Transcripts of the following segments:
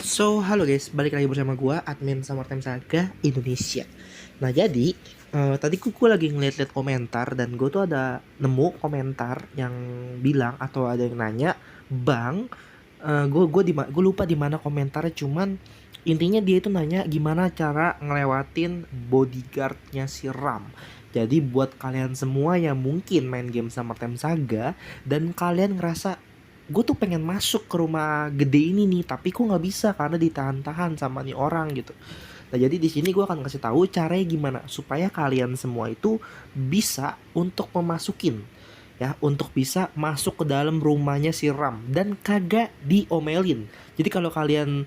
Halo guys, balik lagi bersama gua admin Summertime Saga Indonesia. Nah, jadi tadi gua lagi ngeliat-liat komentar dan gue tuh ada nemu komentar yang bilang atau ada yang nanya, "Bang, gue lupa di mana komentarnya, cuman intinya dia itu nanya gimana cara ngelewatin bodyguardnya si Ram." Jadi buat kalian semua yang mungkin main game Summertime Saga dan kalian ngerasa gue tuh pengen masuk ke rumah gede ini nih, tapi kok nggak bisa karena ditahan-tahan sama nih orang gitu. Nah, jadi di sini gue akan kasih tahu caranya gimana supaya kalian semua itu bisa untuk memasukin, ya, untuk bisa masuk ke dalam rumahnya si Ram dan kagak diomelin. Jadi kalau kalian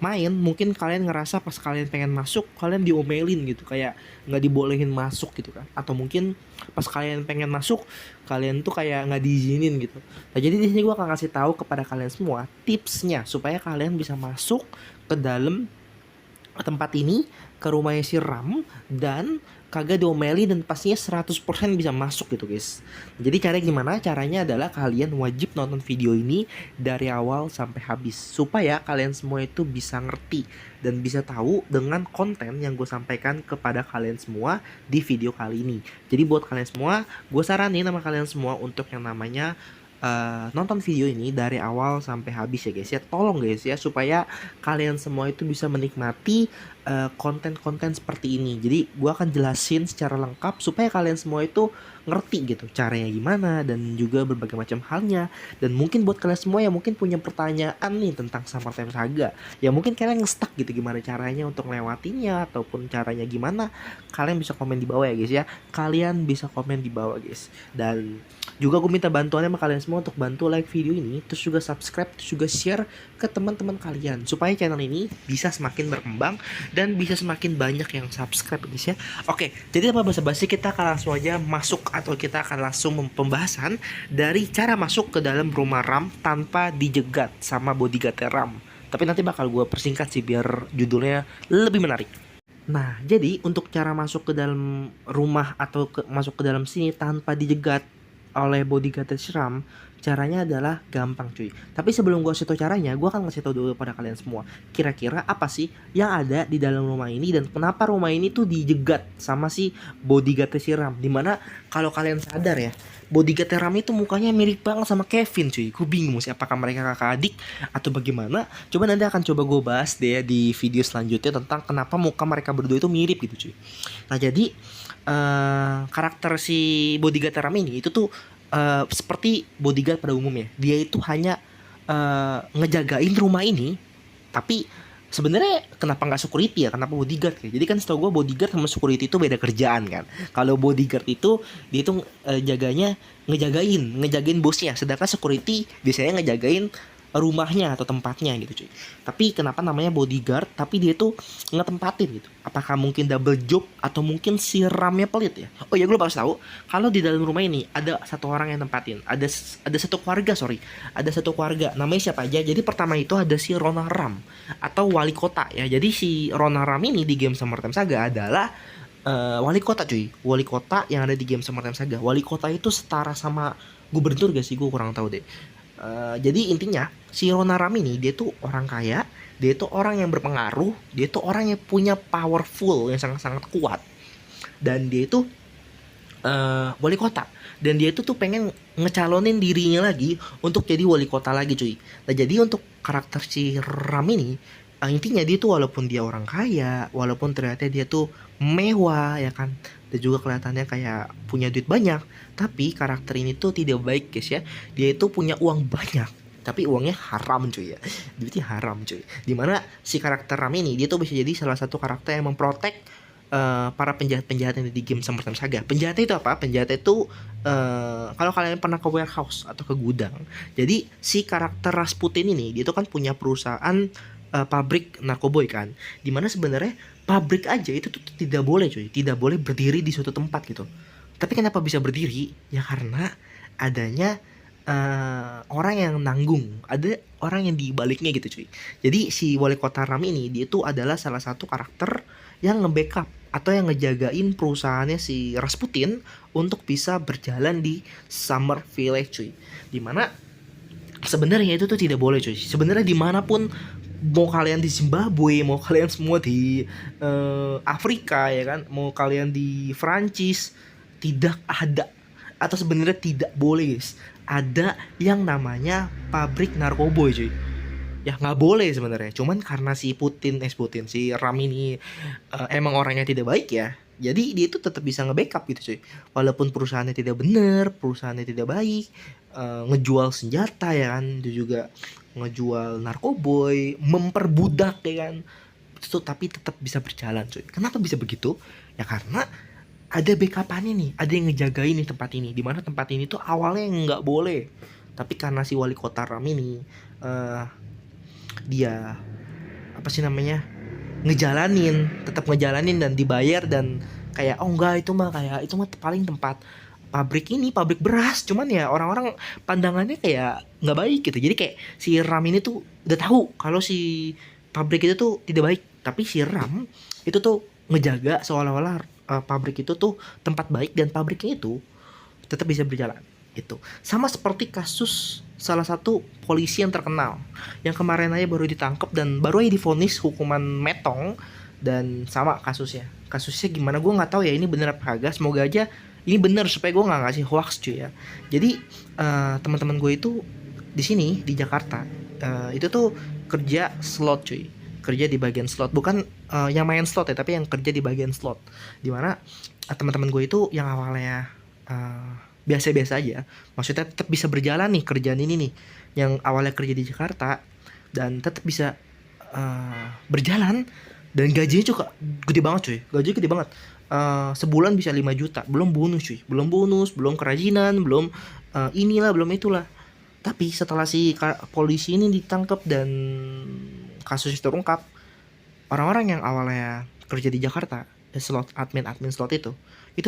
main, mungkin kalian ngerasa pas kalian pengen masuk kalian diomelin gitu, kayak nggak dibolehin masuk gitu kan, atau mungkin pas kalian pengen masuk kalian tuh kayak nggak diizinin gitu. Nah, jadi di sini gue akan kasih tahu kepada kalian semua tipsnya supaya kalian bisa masuk ke dalam tempat ini, ke rumahnya si Ram, dan kagak diomeli dan pastinya 100% bisa masuk gitu guys. Jadi caranya gimana? Caranya adalah kalian wajib nonton video ini dari awal sampai habis supaya kalian semua itu bisa ngerti dan bisa tahu dengan konten yang gue sampaikan kepada kalian semua di video kali ini. Jadi buat kalian semua, gue saranin sama kalian semua untuk yang namanya nonton video ini dari awal sampai habis ya guys ya. Tolong guys ya, supaya kalian semua itu bisa menikmati konten-konten seperti ini. Jadi gua akan jelasin secara lengkap supaya kalian semua itu ngerti gitu caranya gimana dan juga berbagai macam halnya. Dan mungkin buat kalian semua yang mungkin punya pertanyaan nih tentang Summertime Saga, ya mungkin kalian nge-stuck gitu gimana caranya untuk melewatinya ataupun caranya gimana, kalian bisa komen di bawah ya guys ya. Kalian bisa komen di bawah guys. Dan juga gue minta bantuannya sama kalian semua untuk bantu like video ini, terus juga subscribe, terus juga share ke teman-teman kalian supaya channel ini bisa semakin berkembang dan bisa semakin banyak yang subscribe guys ya. Oke, jadi tanpa basa-basi kita akan langsung aja masuk, atau kita akan langsung pembahasan dari cara masuk ke dalam rumah Ram tanpa dijegat sama bodyguard Ram. Tapi nanti bakal gue persingkat sih biar judulnya lebih menarik. Nah, jadi untuk cara masuk ke dalam rumah atau masuk ke dalam sini tanpa dijegat oleh bodyguard Ram, caranya adalah gampang cuy. Tapi sebelum gue kasih tau caranya, gue akan ngasih tau dulu pada kalian semua, kira-kira apa sih yang ada di dalam rumah ini dan kenapa rumah ini tuh dijegat sama si bodyguard Ram. Dimana kalau kalian sadar ya, bodyguard Ram itu mukanya mirip banget sama Kevin cuy. Gue bingung sih apakah mereka kakak adik atau bagaimana. Coba nanti akan coba gue bahas deh di video selanjutnya tentang kenapa muka mereka berdua itu mirip gitu cuy. Nah, jadi karakter si bodyguard Ram ini itu tuh seperti bodyguard pada umumnya. Dia itu hanya ngejagain rumah ini, tapi sebenarnya kenapa nggak security ya? Kenapa bodyguard ya? Jadi kan setahu gue bodyguard sama security itu beda kerjaan kan. Kalau bodyguard itu dia itu ngejagain bosnya, sedangkan security biasanya ngejagain rumahnya atau tempatnya gitu cuy. Tapi kenapa namanya bodyguard tapi dia tuh ngetempatin gitu? Apakah mungkin double job atau mungkin si Ramnya pelit ya? Oh ya, gue lupa tahu kalau di dalam rumah ini ada satu orang yang tempatin. Ada satu keluarga, sorry. Ada satu keluarga. Namanya siapa aja? Jadi pertama itu ada si Rona Ram atau wali kota ya. Jadi si Rona Ram ini di game Summertime Saga adalah wali kota cuy. Wali kota yang ada di game Summertime Saga. Wali kota itu setara sama gubernur gak sih? Gue kurang tahu deh. Jadi intinya si Rona Ram ini dia tuh orang kaya, dia tuh orang yang berpengaruh, dia tuh orang yang punya powerful yang sangat-sangat kuat, dan dia itu wali kota, dan dia itu tuh pengen ngecalonin dirinya lagi untuk jadi wali kota lagi cuy. Nah, jadi untuk karakter si Ram ini intinya dia tuh walaupun dia orang kaya, walaupun ternyata dia tuh mewah ya kan, dan juga kelihatannya kayak punya duit banyak, tapi karakter ini tuh tidak baik guys ya. Dia itu punya uang banyak tapi uangnya haram cuy ya. Duitnya haram cuy. Dimana si karakter Ram ini dia tuh bisa jadi salah satu karakter yang memprotek para penjahat-penjahat yang di game Summertime Saga. Penjahat itu apa? Penjahat itu kalau kalian pernah ke warehouse atau ke gudang. Jadi si karakter Rasputin ini dia tuh kan punya perusahaan pabrik narkoboy kan. Dimana sebenarnya pabrik aja itu tuh tidak boleh cuy, tidak boleh berdiri di suatu tempat gitu. Tapi kenapa bisa berdiri? Ya karena adanya orang yang nanggung, ada orang yang dibaliknya gitu cuy. Jadi si wali kota Ram ini dia tuh adalah salah satu karakter yang nge-backup atau yang ngejagain perusahaannya si Rasputin untuk bisa berjalan di Summer Village cuy. Dimana Sebenarnya itu tuh tidak boleh cuy. Sebenarnya dimanapun, mau kalian di Zimbabwe, mau kalian semua di Afrika ya kan, mau kalian di Prancis, tidak ada, atau sebenarnya tidak boleh guys, ada yang namanya pabrik narkoboy cuy. Ya nggak boleh sebenarnya, cuman karena si Putin si Ram ini emang orangnya tidak baik ya, jadi dia itu tetap bisa nge-backup gitu cuy. Walaupun perusahaannya tidak benar, perusahaannya tidak baik, ngejual senjata ya kan, dia juga ngejual narkoboy, memperbudak ya kan, itu tapi tetap bisa berjalan cuy. Kenapa bisa begitu? Ya karena ada backupannya nih, ada yang ngejagain nih tempat ini, dimana tempat ini tuh awalnya nggak boleh, tapi karena si wali kota Ram ini eh, dia apa sih namanya, tetap ngejalanin dan dibayar, dan kayak oh enggak, itu mah kayak itu mah paling tempat pabrik ini, pabrik beras, cuman ya orang-orang pandangannya kayak nggak baik gitu. Jadi kayak si Ram ini tuh udah tahu kalau si pabrik itu tuh tidak baik, tapi si Ram itu tuh ngejaga seolah-olah pabrik itu tuh tempat baik dan pabriknya itu tetap bisa berjalan. Itu sama seperti kasus salah satu polisi yang terkenal yang kemarin aja baru ditangkap dan baru aja divonis hukuman metong. Dan sama kasusnya gimana gue nggak tahu ya, ini bener apa kagak, semoga aja ini bener supaya gue nggak ngasih hoax cuy ya. Jadi teman-teman gue itu di sini di Jakarta itu tuh kerja slot cuy, kerja di bagian slot, bukan yang main slot ya, tapi yang kerja di bagian slot. Dimana teman-teman gue itu yang awalnya biasa-biasa aja, maksudnya tetap bisa berjalan nih kerjaan ini nih, yang awalnya kerja di Jakarta dan tetap bisa berjalan, dan gajinya juga gede banget cuy, gajinya gede banget. Sebulan bisa 5 juta, belum bonus cuy, belum bonus, belum kerajinan, belum inilah, belum itulah. Tapi setelah si polisi ini ditangkap dan kasus itu terungkap, orang-orang yang awalnya kerja di Jakarta, slot admin slot itu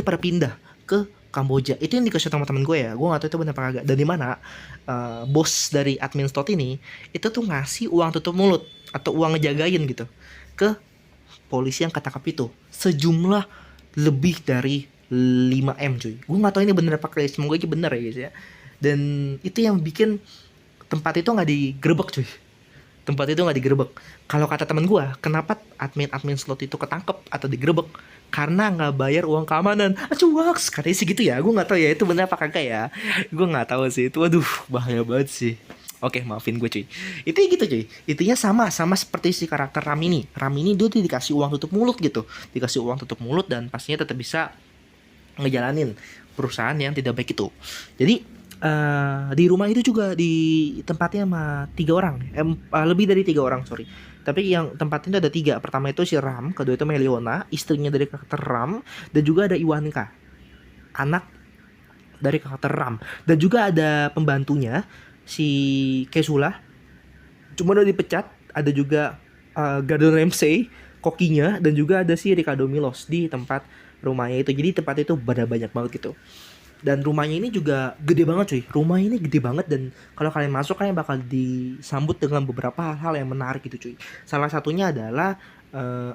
pada pindah ke Kamboja. Itu yang dikasih sama temen gue ya, gue nggak tahu itu benar apa kagak. Dan di mana bos dari admin slot ini itu tuh ngasih uang tutup mulut atau uang ngejagain gitu ke polisi yang ketangkap itu, sejumlah lebih dari 5 M cuy. Gue nggak tahu ini bener apa kagak, semoga aja bener ya guys ya. Dan itu yang bikin tempat itu nggak digerebek cuy, tempat itu nggak digerebek. Kalau kata teman gue, kenapa admin slot itu ketangkep atau digerebek, karena nggak bayar uang keamanan. Acuaks, katanya sih gitu ya, gue nggak tahu ya itu benar apa kagak ya, gue nggak tahu sih itu. Waduh, bahaya banget sih. Oke, maafin gue cuy. Itu gitu cuy. Itunya sama seperti si karakter Ram ini. Ram ini dia tuh dikasih uang tutup mulut gitu. Dikasih uang tutup mulut dan pastinya tetap bisa ngejalanin perusahaan yang tidak baik itu. Jadi di rumah itu juga ditempatnya sama 3 orang, lebih dari 3 orang sorry. Tapi yang tempatnya ada 3. Pertama itu si Ram, kedua itu Meliona, istrinya dari karakter Ram, dan juga ada Iwanka, anak dari karakter Ram, dan juga ada pembantunya si Kesula, cuma udah dipecat. Ada juga Gordon Ramsay, kokinya, dan juga ada si Ricardo Milos di tempat rumahnya itu. Jadi tempat itu pada banyak banget gitu. Dan rumahnya ini juga gede banget cuy. Rumah ini gede banget, dan kalau kalian masuk kalian bakal disambut dengan beberapa hal-hal yang menarik gitu cuy. Salah satunya adalah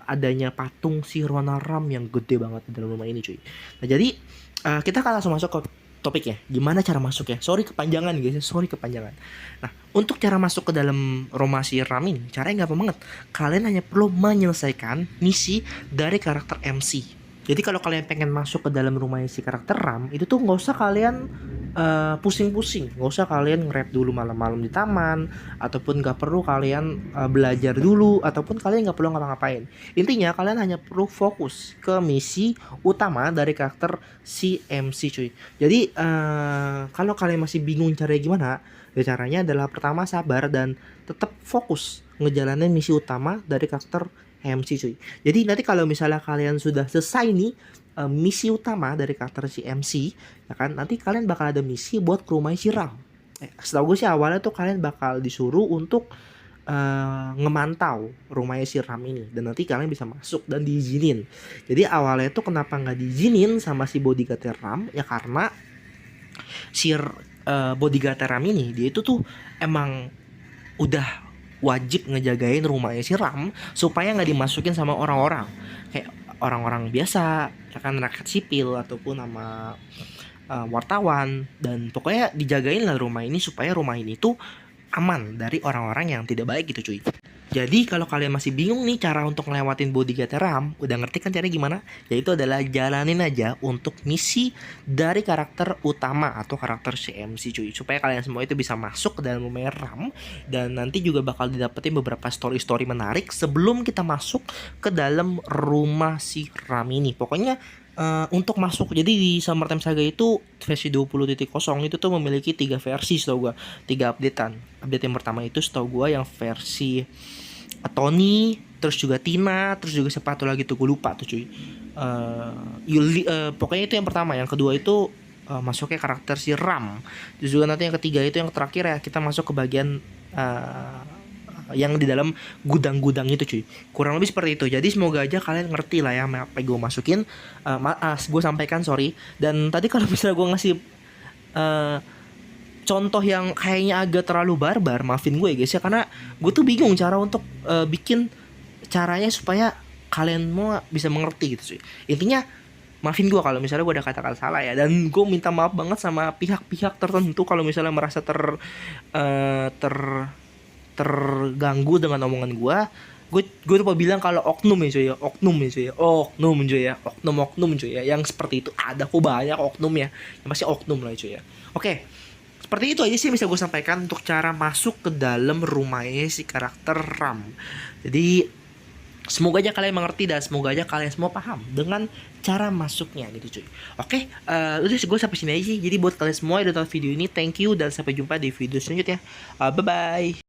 adanya patung si Rona Ram yang gede banget di dalam rumah ini cuy. Nah jadi kita akan langsung masuk ke topiknya. Gimana cara masuknya? Sorry kepanjangan guys, sorry kepanjangan. Nah, untuk cara masuk ke dalam rumah si Ram ini, caranya gampang banget. Kalian hanya perlu menyelesaikan misi dari karakter MC. Jadi kalau kalian pengen masuk ke dalam rumah si karakter Ram, itu tuh nggak usah kalian pusing-pusing, nggak usah kalian nge-rap dulu malam-malam di taman, ataupun nggak perlu kalian belajar dulu, ataupun kalian nggak perlu ngapa-ngapain. Intinya kalian hanya perlu fokus ke misi utama dari karakter si MC cuy. Jadi kalau kalian masih bingung caranya gimana, ya caranya adalah pertama sabar dan tetap fokus ngejalanin misi utama dari karakter MC cuy. Jadi nanti kalau misalnya kalian sudah selesai nih misi utama dari karakter si MC, ya kan, nanti kalian bakal ada misi buat ke rumah si Ram. Setahu gue sih awalnya tuh kalian bakal disuruh untuk ngemantau rumahnya si Ram ini, dan nanti kalian bisa masuk dan diizinin. Jadi awalnya tuh kenapa nggak diizinin sama si bodyguard Ram, ya karena si bodyguard Ram ini dia itu tuh emang udah wajib ngejagain rumahnya si Ram supaya nggak dimasukin sama orang-orang kayak orang-orang biasa, ya kan, rakyat sipil ataupun sama wartawan. Dan pokoknya dijagain lah rumah ini supaya rumah ini tuh aman dari orang-orang yang tidak baik gitu cuy. Jadi kalau kalian masih bingung nih cara untuk ngelewatin bodyguard RAM, udah ngerti kan caranya gimana? Yaitu adalah jalanin aja untuk misi dari karakter utama atau karakter CMC cuy, supaya kalian semua itu bisa masuk ke dalam rumah RAM, dan nanti juga bakal didapetin beberapa story-story menarik sebelum kita masuk ke dalam rumah si RAM ini. Pokoknya untuk masuk, jadi di Summertime Saga itu versi 20.0 itu tuh memiliki 3 versi setahu gua, 3 updatean. Update yang pertama itu setahu gua yang versi Tony, terus juga Tina, terus juga sepatu lagi tuh gue lupa tuh cuy. Pokoknya itu yang pertama. Yang kedua itu masuknya karakter si Ram. Terus juga nanti yang ketiga itu yang terakhir ya, kita masuk ke bagian yang di dalam gudang-gudang itu cuy. Kurang lebih seperti itu. Jadi semoga aja kalian ngerti lah ya apa yang gue masukin. Gue sampaikan sorry. Dan tadi kalau misalnya gue ngasih contoh yang kayaknya agak terlalu barbar, maafin gue ya guys ya, karena gue tuh bingung cara untuk bikin caranya supaya kalian semua bisa mengerti gitu cuy. Intinya maafin gue kalau misalnya gue ada kata-kata salah ya, dan gue minta maaf banget sama pihak-pihak tertentu kalau misalnya merasa terganggu dengan omongan gue. Gue lupa bilang kalau oknum ya cuy ya, oknum cuy ya, yang seperti itu ada kok, banyak oknum ya, yang pasti oknum lah cuy ya. Oke, seperti itu aja sih bisa gue sampaikan untuk cara masuk ke dalam rumahnya si karakter Ram. Jadi semoga aja kalian mengerti dan semoga aja kalian semua paham dengan cara masuknya gitu cuy. Oke, udah gue sampai sini aja sih. Jadi buat kalian semua yang udah tonton video ini, thank you dan sampai jumpa di video selanjutnya. Bye bye.